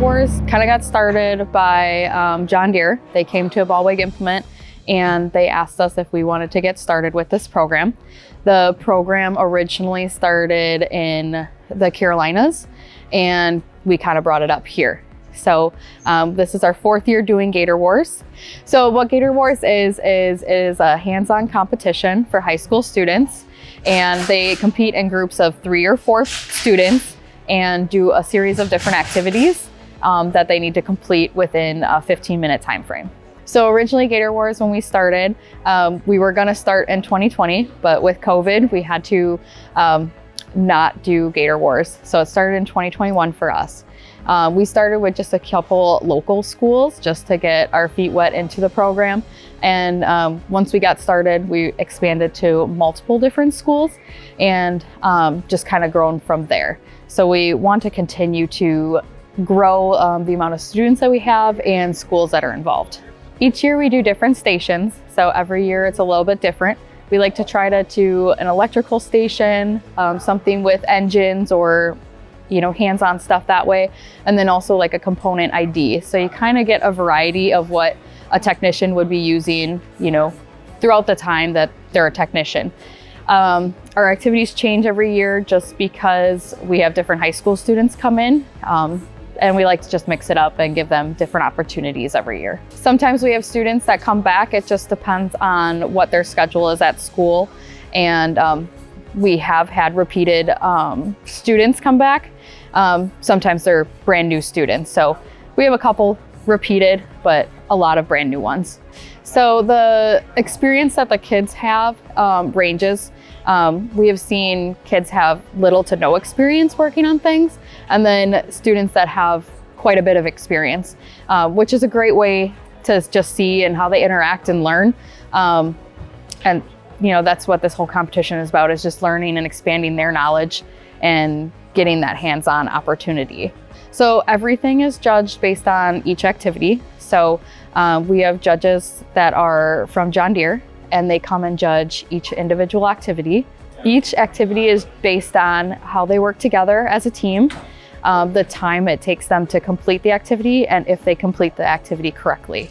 Wars kind of got started by John Deere. They came to a Ballweg Implement and they asked us if we wanted to get started with this program. The program originally started in the Carolinas and we kind of brought it up here. So this is our 4th year doing Gator Wars. So what Gator Wars is a hands-on competition for high school students, and they compete in groups of 3 or 4 students and do a series of different activities that they need to complete within a 15-minute time frame. So originally Gator Wars, when we started, we were gonna start in 2020, but with COVID, we had to not do Gator Wars. So it started in 2021 for us. We started with just a couple local schools just to get our feet wet into the program. And once we got started, we expanded to multiple different schools and just kind of grown from there. So we want to continue to grow the amount of students that we have and schools that are involved. Each year we do different stations. So every year it's a little bit different. We like to try to do an electrical station, something with engines or hands-on stuff that way. And then also like a component ID. So you kind of get a variety of what a technician would be using, throughout the time that they're a technician. Our activities change every year just because we have different high school students come in. And we like to just mix it up and give them different opportunities every year. Sometimes we have students that come back. It just depends on what their schedule is at school. And we have had repeated students come back. Sometimes they're brand new students. So we have a couple repeated, but a lot of brand new ones. So the experience that the kids have ranges. We have seen kids have little to no experience working on things, and then students that have quite a bit of experience, which is a great way to just see and how they interact and learn. And that's what this whole competition is about, is just learning and expanding their knowledge and getting that hands-on opportunity. So everything is judged based on each activity. So we have judges that are from John Deere, and they come and judge each individual activity. Each activity is based on how they work together as a team, the time it takes them to complete the activity, and if they complete the activity correctly.